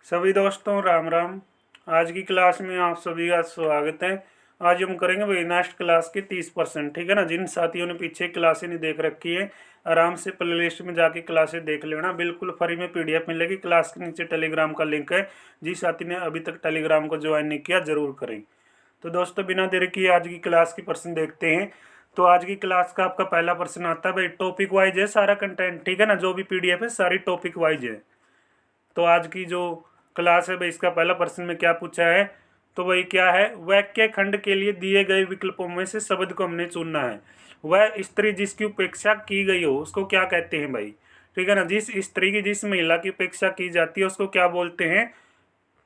सभी दोस्तों राम राम। आज की क्लास में आप सभी का स्वागत है। आज हम करेंगे भाई नेक्स्ट क्लास के 30%। ठीक है ना। जिन साथियों ने पीछे क्लासें नहीं देख रखी है आराम से प्ले लिस्ट में जाके क्लासें देख लेना, बिल्कुल फ्री में पीडीएफ मिलेगी। क्लास के नीचे टेलीग्राम का लिंक है। जिस साथी ने अभी तक टेलीग्राम को ज्वाइन नहीं किया जरूर करें। तो दोस्तों बिना देर किए आज की क्लास की प्रश्न देखते हैं। तो आज की क्लास का आपका पहला प्रश्न आता है भाई, टॉपिक वाइज है सारा कंटेंट। ठीक है ना। जो भी पीडीएफ है सारी टॉपिक वाइज है। तो आज की जो क्लास है भाई, इसका पहला प्रश्न में क्या पूछा है, तो भाई क्या है, वाक्य खंड के लिए दिए गए विकल्पों में से शब्द को हमने चुनना है। वह स्त्री जिसकी उपेक्षा की गई हो उसको क्या कहते हैं भाई। ठीक है ना। जिस स्त्री की, जिस महिला की उपेक्षा की जाती है उसको क्या बोलते हैं,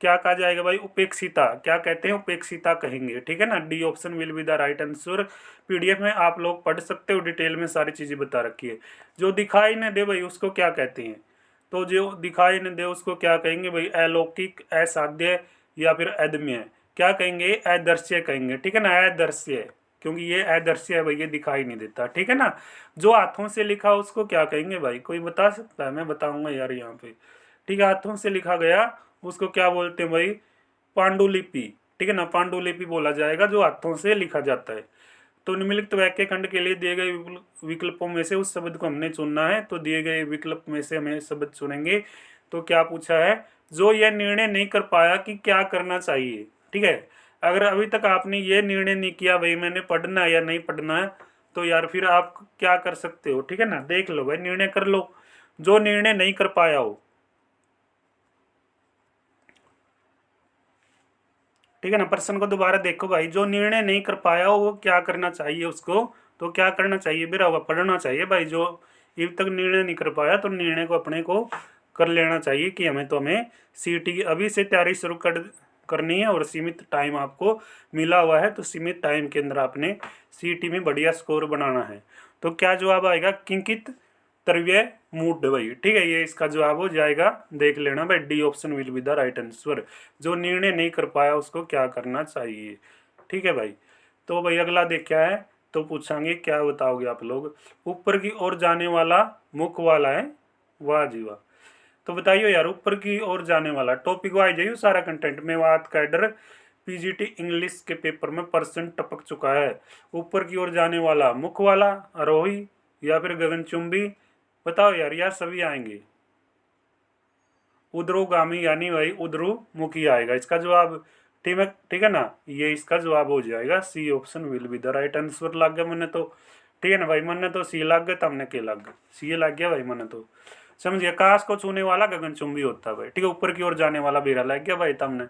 क्या कहा जाएगा भाई, उपेक्षिता। क्या कहते हैं, उपेक्षिता कहेंगे। ठीक है ना। D option will be the right answer. PDF में आप लोग पढ़ सकते हो, डिटेल में सारी चीजें बता रखी है। जो दिखाई न दे भाई उसको क्या कहते हैं, तो जो दिखाई न दे उसको क्या कहेंगे भाई, अलौकिक, असाध्य या फिर अदम्य। क्या कहेंगे, अदृश्य कहेंगे। ठीक है ना। अदृश्य, क्योंकि ये अदृश्य है भाई, ये दिखाई नहीं देता। ठीक है ना। जो हाथों से लिखा उसको क्या कहेंगे भाई, कोई बता सकता है? मैं बताऊंगा यार यहाँ पे। ठीक है। हाथों से लिखा गया उसको क्या बोलते हैं भाई, पांडुलिपि। ठीक है ना। पांडुलिपि बोला जाएगा जो हाथों से लिखा जाता है। तो निम्नलिखित वाक्य खंड के लिए दिए गए विकल्पों में से उस शब्द को हमने चुनना है। तो दिए गए विकल्प में से हमें शब्द चुनेंगे। तो क्या पूछा है, जो यह निर्णय नहीं कर पाया कि क्या करना चाहिए। ठीक है। अगर अभी तक आपने ये निर्णय नहीं किया भाई मैंने पढ़ना है या नहीं पढ़ना है, तो यार फिर आप क्या कर सकते हो। ठीक है ना। देख लो भाई, निर्णय कर लो। जो निर्णय नहीं कर पाया हो, ठीक है ना। प्रश्न को दोबारा देखो भाई, जो निर्णय नहीं कर पाया हो वो क्या करना चाहिए उसको। तो क्या करना चाहिए, मेरा हुआ पढ़ना चाहिए भाई। जो अभी तक निर्णय नहीं कर पाया तो निर्णय को अपने को कर लेना चाहिए कि हमें सीटी की अभी से तैयारी शुरू करनी है। और सीमित टाइम आपको मिला हुआ है, तो सीमित टाइम के अंदर आपने सीटी में बढ़िया स्कोर बनाना है। तो क्या जवाब आएगा, किंकित तरव्य मूड भाई। ठीक है, ये इसका जवाब हो जाएगा। देख लेना भाई, D option will be the right answer. जो निर्णय नहीं कर पाया उसको क्या करना चाहिए। ठीक है भाई। तो भाई अगला देख क्या है, तो पूछांगे, क्या बताओगे आप लोग। ऊपर की ओर जाने वाला मुख वाला है, वाह जी वाह। तो बताइए यार, ऊपर की ओर जाने वाला टॉपिक वाइज है सारा कंटेंट में। बात कैडर पीजीटी इंग्लिश के पेपर में परसेंट टपक चुका है। ऊपर की ओर जाने वाला, मुख वाला, आरोही या फिर गगनचुंबी। बताओ यार, सभी आएंगे। उद्रोगामी यानी भाई उद्रुमुखी आएगा इसका जवाब। ठीक है, ठीक है ना। ये इसका जवाब हो जाएगा, C option will be the right answer. लग गया मैंने तो। ठीक है ना भाई, मैंने तो सी लग गया, तमने के लग गया, सी लग गया भाई मैंने तो। समझिए, आकाश को छूने वाला गगनचुंबी होता है भाई। ठीक है, ऊपर की ओर जाने वाला बेरा लग गया भाई तमने।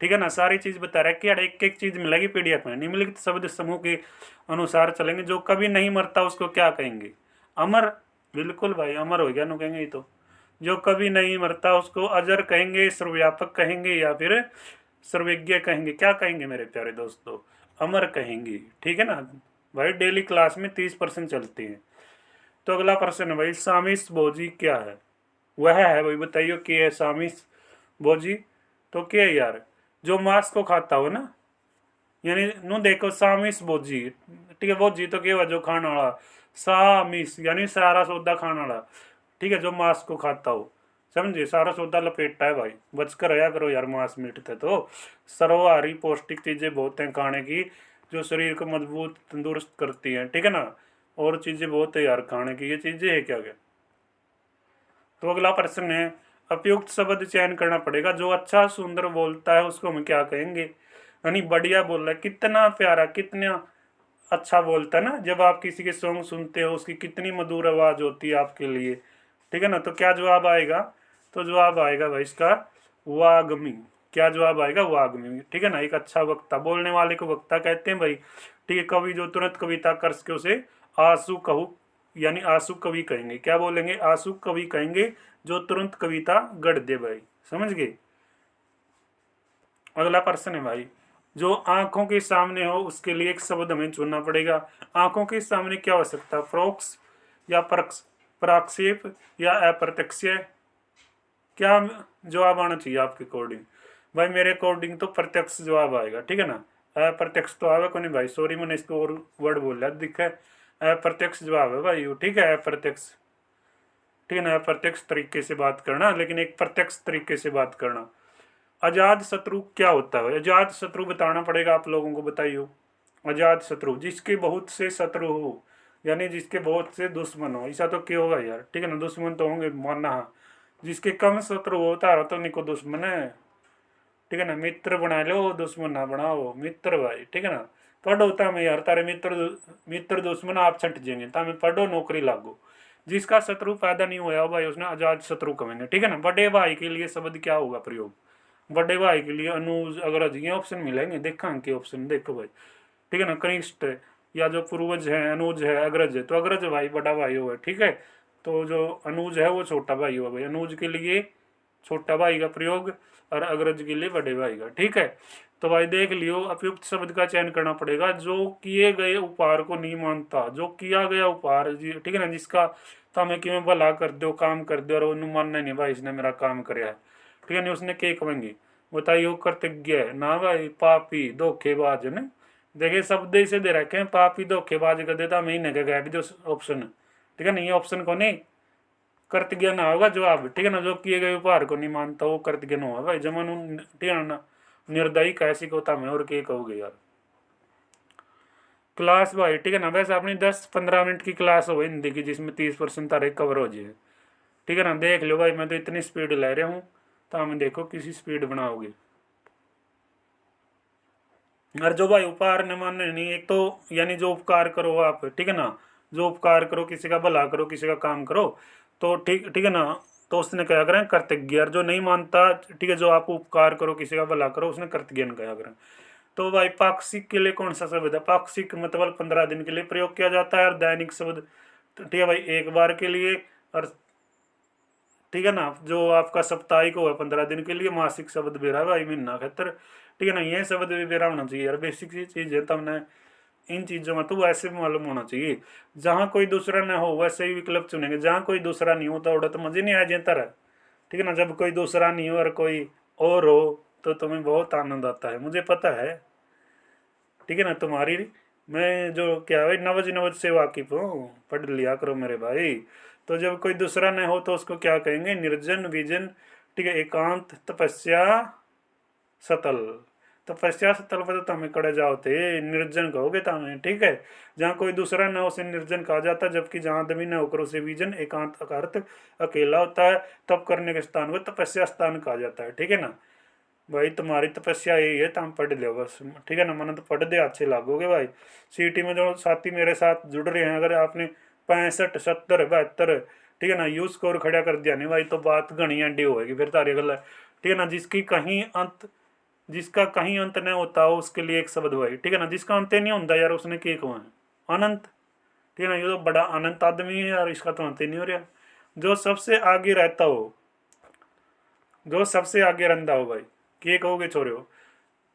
ठीक है ना। सारी चीज बता रहा है कि यार एक एक चीज मिलेगी पीडीएफ में। निम्नलिखित शब्द समूह के अनुसार चलेंगे। जो कभी नहीं मरता उसको क्या कहेंगे, अमर। बिल्कुल भाई, अमर हो गया नु कहेंगे ये तो। जो कभी नहीं मरता उसको अजर कहेंगे, सर्वव्यापक कहेंगे या फिर सर्वज्ञ कहेंगे। क्या कहेंगे मेरे प्यारे दोस्तों, अमर कहेंगे। ठीक है ना भाई। डेली क्लास में 30% चलती है। तो अगला प्रश्न है भाई, सामिस भोजी क्या है। वह है भाई, बताइए क्या है सामिस भोजी। तो क्या है यार, जो मांस को खाता हो ना, यानी नु देखो सामिस भोजी। ठीक है, भोजी तो क्या हुआ, जो खाने वाला। सामिस यानी सारा सौदा खाने वाला। ठीक है, जो मांस को खाता हो, समझे, सारा सौदा लपेटता है भाई। बचकर रहा करो यार, मांस मीट थे तो। सर्वहारी पौष्टिक चीजें बहुत हैं खाने की, जो शरीर को मजबूत तंदुरुस्त करती हैं। ठीक है ना। और चीजें बहुत है यार खाने की, ये चीजें है क्या क्या। तो अगला प्रश्न है, उपयुक्त शब्द चयन करना पड़ेगा। जो अच्छा सुंदर बोलता है उसको हम क्या कहेंगे, यानी बढ़िया बोल रहा है, कितना प्यारा, कितना अच्छा बोलता है ना। जब आप किसी के सॉन्ग सुनते हो उसकी कितनी मधुर आवाज होती है आपके लिए। ठीक है ना। तो क्या जवाब आएगा, तो जवाब आएगा भाई इसका वाग्मी। क्या जवाब आएगा, वाग्मी। ठीक है ना। एक अच्छा वक्ता, बोलने वाले को वक्ता कहते हैं भाई। ठीक है, कवि जो तुरंत कविता कर सके उसे आंसू कहू यानी आंसू कवि कहेंगे। क्या बोलेंगे, आंसू कवि कहेंगे, जो तुरंत कविता गढ़ दे भाई। समझ गए। अगला प्रश्न है भाई, जो आंखों के सामने हो उसके लिए एक शब्द हमें चुनना पड़ेगा। आंखों के सामने क्या हो सकता है, प्रोक्स या प्रक्षेप या अप्रत्यक्ष। क्या जवाब आना चाहिए आपके अकॉर्डिंग। भाई मेरे अकॉर्डिंग तो प्रत्यक्ष जवाब आएगा। ठीक है ना। अप्रत्यक्ष तो आवे को नहीं भाई, सॉरी मैंने इसको और वर्ड बोल रहा दिखा है। अप्रत्यक्ष जवाब है भाई वो। ठीक है, अप्रत्यक्ष। ठीक है ना। अप्रत्यक्ष तरीके से बात करना, लेकिन एक प्रत्यक्ष तरीके से बात करना। अजात शत्रु क्या होता है? अजात शत्रु बताना पड़ेगा आप लोगों को, बताइए। अजात शत्रु जिसके बहुत से शत्रु हो, यानी जिसके बहुत से दुश्मन हो। ऐसा तो क्या होगा यार, ठीक है ना, दुश्मन तो होंगे मानना। हाँ, जिसके कम शत्रु होता है तो निको दुश्मन है, ठीक है ना। मित्र बना लो, दुश्मन ना बनाओ, मित्र भाई, ठीक है ना। पढ़ो तम यार, तारे मित्र दुश्मन आप छट जाएंगे, तम पढ़ो नौकरी लागो। जिसका शत्रु पैदा नहीं हुआ भाई उसने आजाद शत्रु कहेंगे, ठीक है ना। बड़े भाई के लिए शब्द क्या होगा प्रयोग? बड़े भाई के लिए अनुज अग्रज ये ऑप्शन मिलेंगे, देखा के ऑप्शन देखो भाई, ठीक है ना। कनिष्ठ या जो पूर्वज है, अनुज है, अग्रज है, तो अग्रज भाई बड़ा भाई हुआ, ठीक है। तो जो अनुज है वो छोटा भाई हुआ भाई, अनुज के लिए छोटा भाई का प्रयोग और अग्रज के लिए बड़े भाई का, ठीक है। तो भाई देख लियो, उपयुक्त शब्द का चयन करना पड़ेगा जो किए गए उपहार को नहीं मानता, जो किया गया उपहार ठीक है ना, जिसका तमें कि मैं भला कर दो, काम कर दो, और वो मानना नहीं भाई इसने मेरा काम कराया, ठीक है नहीं, उसने के कहेंगे बताइए। कृतज्ञ ना भाई, पापी धोखेबाज है ना। देखिए शब्द इसे दे रखे हैं, पापी धोखेबाज कर देता मैं ही गया भी जो ऑप्शन, ठीक है ना, ये ऑप्शन को नहीं कृतज्ञ ना होगा जवाब, ठीक है ना। जो किए गए उपहार को नहीं मानता वो कृतज्ञ ना होगा भाई, जमन ठीक है ना। निर्दयी कैसी को होता मैं और के कहोगे यार। क्लास भाई, ठीक है ना, वैसे अपनी 10-15 मिनट की क्लास हो हिंदी की जिसमें 30% तारे कवर हो जाए, ठीक है ना। देख लो भाई मैं तो इतनी स्पीड ले रहा हूँ, तो हमें देखो किसी स्पीड बनाओगे। और जो भाई उपकार न माने नहीं, एक तो यानी जो उपकार करो आप, ठीक है ना, जो उपकार करो किसी का भला करो, किसी का काम करो, तो ठीक ठीक है ना। तो उसने क्या करें कृतज्ञ, और जो नहीं मानता, ठीक है, जो आप उपकार करो किसी का भला करो उसने कृतज्ञ क्या करें। तो भाई पाक्षिक के लिए कौन सा शब्द है? पाक्षिक मतलब 15 दिन के लिए प्रयोग किया जाता है, और दैनिक शब्द तो ठीक है भाई एक बार के लिए, और ठीक है ना जो आपका साप्ताहिक हो 15 दिन के लिए, मासिक शब्द बेरा भाई महीना खतर, ठीक है ना। ये शब्द भी बेरा होना चाहिए यार, बेसिक सी चीज़ है, तब इन चीज़ों में तो वैसे भी मालूम होना चाहिए। जहाँ कोई दूसरा ना हो वैसे ही विकल्प चुनेंगे, जहाँ कोई दूसरा नहीं हो तो उड़ा तो मजे नहीं आ जाता है, ठीक है ना। जब कोई दूसरा नहीं हो और कोई और हो तो तुम्हें बहुत आनंद आता है, मुझे पता है, ठीक है ना। तुम्हारी मैं जो क्या है नवज नवज से वाकिफ हूँ, पढ़ लिया करो मेरे भाई। तो जब कोई दूसरा न हो तो उसको क्या कहेंगे? निर्जन, विजन, ठीक है, एकांत, तपस्या, सतल। तपस्या सतल पर तो हमें कड़े जाओ थे, निर्जन कहोगे तमें, ठीक है। जहाँ कोई दूसरा न हो उसे निर्जन कहा जाता है, जबकि जहाँ आदमी न होकर उसे विजन, एकांत का अर्थ अकेला होता है, तब करने के स्थान को तपस्या स्थान कहा जाता है, ठीक है ना। भाई तुम्हारी तपस्या यही है, तुम पढ़ लो बस, ठीक है ना। मन तो पढ़ दे अच्छे लागोगे भाई। सीटी में जो साथी मेरे साथ जुड़ रहे हैं, अगर आपने 65, 70, 72, ठीक है ना, यू स्कोर खड़ा कर दिया नहीं भाई, तो बात घनी अंडी होएगी फिर तारी गल, ठीक है ना। जिसका कहीं अंत नहीं होता हो उसके लिए एक शब्द भाई, ठीक है ना। जिसका अंत नहीं होता यार उसने क्या कहा है? अनंत, ठीक है ना। ये तो बड़ा अनंत आदमी है यार, इसका तो अंत ही नहीं हो रहा। जो सबसे आगे रहता हो, जो सबसे आगे रंदा हो भाई, के कहोगे छोरे हो?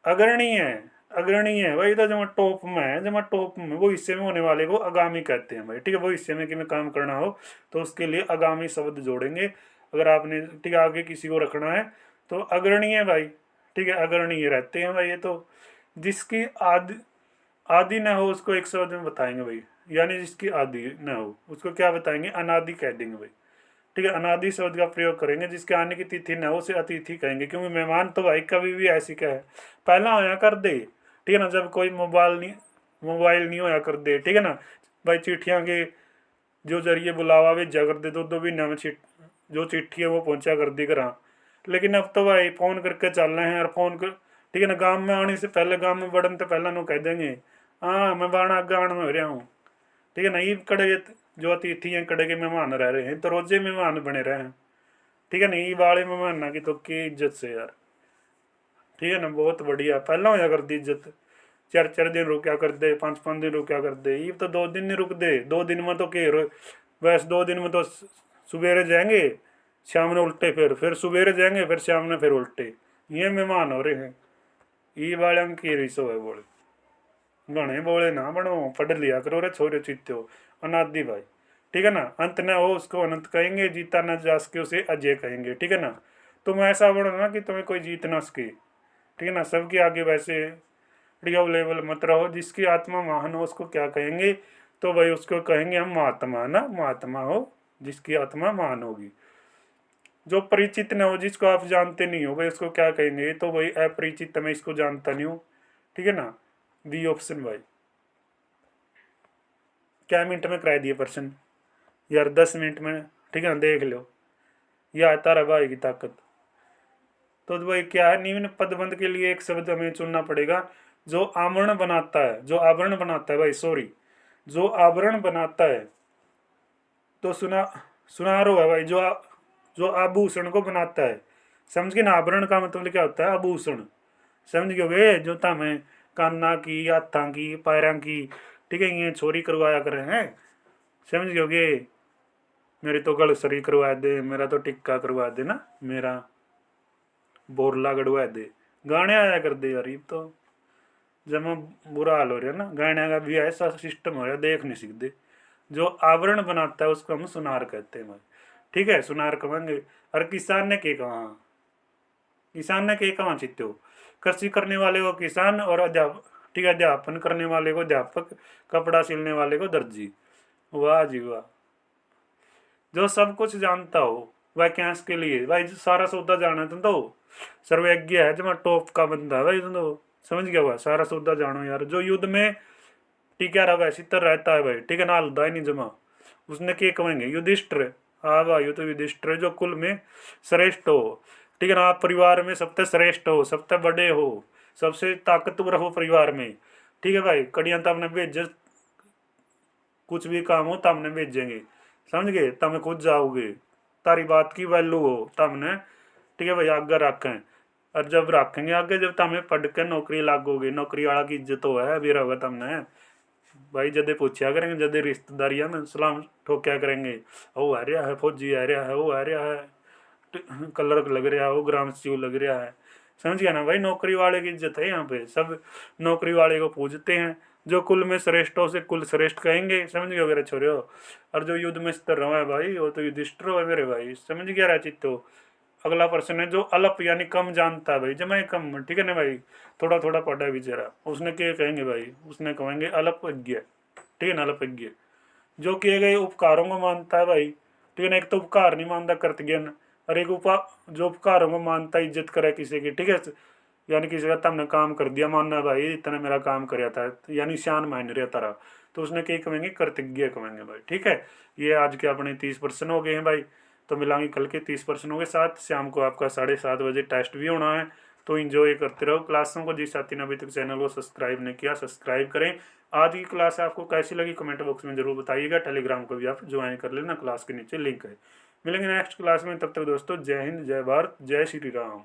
अग्रणी है, अग्रणी है भाई, तो जब टॉप में है, जब टॉप में वो हिस्से में होने वाले को आगामी कहते हैं भाई, ठीक है। वो हिस्से में कि में काम करना हो तो उसके लिए आगामी शब्द जोड़ेंगे। अगर आपने ठीक है आगे किसी को रखना है तो अग्रणी है भाई, ठीक है, अग्रणी रहते हैं भाई। ये तो जिसकी आदि आदि न हो उसको एक शब्द में बताएंगे भाई, यानी जिसकी आदि न हो उसको क्या बताएंगे? अनादि कह देंगे भाई, ठीक है। अनादि शब्द का प्रयोग करेंगे, जिसके आने की तिथि न हो उसे अतिथि कहेंगे, क्योंकि मेहमान तो भाई कभी भी ऐसी कहे पहला होया कर दे, ठीक है ना। जब कोई मोबाइल नहीं होया कर दे, ठीक है ना भाई, चिट्ठियाँ के जो जरिए बुलावा भेजा कर दे, दो महीना में जो चिट्ठी है वो पहुंचा कर दी करा। लेकिन अब तो भाई फ़ोन करके चल रहे हैं, और फ़ोन कर, ठीक है ना, गाँव में आने से पहले, गाँव में बढ़ने तो पहले नो कह देंगे हाँ मैं बाणा आगे में हो रहा हूँ, ठीक है ना। ये कड़े जो अतिथि हैं कड़े के मेहमान रह रहे हैं, तो रोजे मेहमान बने रहे हैं, ठीक है ना। ये वाले मेहमान ना की तो की इज्जत से यार, ठीक है ना, बहुत बढ़िया। पहला होया कर दी इज्जत, 4-4 दिन रुकया कर दे, 5-5 दिन रुकया कर दे, ये तो 2 दिन नहीं रुक दे। 2 दिन में तो के बस 2 दिन में तो सवेरे जाएंगे शाम ने उल्टे, फिर सवेरे जाएंगे फिर शाम ने फिर उल्टे, ये मेहमान हो रहे हैं। ये वाले की रिसो है बोले, घने बोले ना बनो, पढ़ लिया करो रे छोरे चित्ते हो। अनादि भाई, ठीक है ना। अंत न हो उसको अनंत कहेंगे, जीता न जा सके उसे अजय कहेंगे, ठीक है ना। तुम ऐसा बनो ना कि तुम्हें कोई जीत ना सके, ठीक है ना। सबके आगे वैसे लेवल मत रहो। जिसकी आत्मा महान हो उसको क्या कहेंगे? तो भाई उसको कहेंगे हम महात्मा, ना महात्मा हो जिसकी आत्मा महान होगी। जो परिचित न हो, जिसको आप जानते नहीं हो भाई, उसको क्या कहेंगे? तो भाई अपरिचित, मैं इसको जानता नहीं हूँ, ठीक है ना। बी ऑप्शन भाई। क्या मिनट में कराए दिए प्रश्न यार? 10 मिनट में, ठीक है ना, देख लो। यह तारा भाई की ताकत। तो भाई क्या है, निम्न पदबंध के लिए एक शब्द हमें चुनना पड़ेगा जो आवरण बनाता है, जो आवरण बनाता है भाई, सॉरी, जो आवरण बनाता है। तो सुनारो है भाई, जो आभूषण को बनाता है। समझ गए ना, आवरण का मतलब क्या होता है? आभूषण। समझ गए? जो तमें काना की, हाथा की, पैर की, ठीक है, ये छोरी करवाया कर रहे हैं। समझ गए? मेरी तो गलसरी करवा दे, मेरा तो टिक्का करवा दे ना, मेरा बोरला गड़वा दे। गाने आया कर दे यार। ये तो जब हम बुरा हाल हो रहा है ना, गाने का भी ऐसा सिस्टम हो रहा है, देख नहीं सकते। जो आवरण बनाता है उसको हम सुनार कहते हैं भाई, ठीक है, सुनार कहेंगे। और किसान ने के कहा? किसान ने के कहा चित्तो? कृषि करने वाले को किसान, और अध्यापक, ठीक है, अध्यापन करने वाले को अध्यापक, कपड़ा सिलने वाले को दर्जी। वाह जी वाह। जो सब कुछ जानता हो वाक्यांश के लिए भाई, सारा सौदा जाना तुम तो सर्वज्ञ है, जमा टॉप का बंदा है भाई तुम तो। समझ गया हुआ, सारा सौदा जानो यार। जो युद्ध में टिका रहा वैसे तर रहता है भाई, ठीक है ना, हल्दा ही नहीं जमा। उसने के कहेंगे? युधिष्ठिर। हाँ भाई, ये तो युधिष्ठिर जो कुल में श्रेष्ठ हो, ठीक है ना, आप परिवार में सबसे श्रेष्ठ हो, सबसे बड़े हो, सबसे ताकतवर हो परिवार में, ठीक है भाई। कड़ियां तब ने भेज, कुछ भी काम हो तब ने भेजेंगे। समझ गए? तब खुद जाओगे, तारी बात की वैल्यू हो तब ने, ठीक है भाई, आगे रखें। और जब रखेंगे आगे, जब तमें पढ़ के नौकरी लागोगे, नौकरी वाला की इज्जत हो है भी रहोगा तमने भाई। जदे पूछा करेंगे, जदे रिश्तेदारियां में सलाम ठोक्या करेंगे, वो आ रहा है फौजी, आ रहा है, वो आ रहा है, कलर लग रहा है, वो ग्राम सचिव लग रहा है। समझ गया ना भाई, नौकरी वाले की इज्जत है यहाँ पे, सब नौकरी वाले को पूजते हैं। जो कुल में श्रेष्ठ हो से कुल श्रेष्ठ कहेंगे। समझ गए मेरे छोरे हो? और जो युद्ध में स्तर रहा है भाई, वो तो युधिष्ठिर है मेरे भाई। समझ गया रहा चित्तो? अगला प्रश्न है, जो अल्प यानी कम जानता है भाई, जमा कम, ठीक है ना भाई, थोड़ा थोड़ा पढ़ा है बेचारा, उसने क्या कहेंगे भाई? उसने कहेंगे अल्पज्ञ, ठीक है ना, अल्पज्ञ। जो किए गए उपकारों को मानता है भाई, ठीक है ना, एक तो उपकार नहीं मानता कृतज्ञ, और एक जो उपकारों को मानता है, इज्जत करे किसी की, ठीक है, यानी किसी का तुमने काम कर दिया, मानना भाई इतना मेरा काम कराया था, यानी शान मान रहा तारा, तो उसने क्या कहेंगे? कृतज्ञ कहेंगे भाई, ठीक है। ये आज के अपने 30% हो गए हैं भाई। तो मिलांगे कल के 30% के साथ। शाम को आपका 7:30 बजे टेस्ट भी होना है, तो इंजॉय करते रहो क्लासों को। जिस साथी ने अभी तक चैनल को सब्सक्राइब नहीं किया, सब्सक्राइब करें। आज की क्लास आपको कैसी लगी कमेंट बॉक्स में जरूर बताइएगा। टेलीग्राम को भी आप ज्वाइन कर लेना, क्लास के नीचे लिंक है। मिलेंगे नेक्स्ट क्लास में, तब तक दोस्तों जय हिंद, जय भारत, जय श्री राम।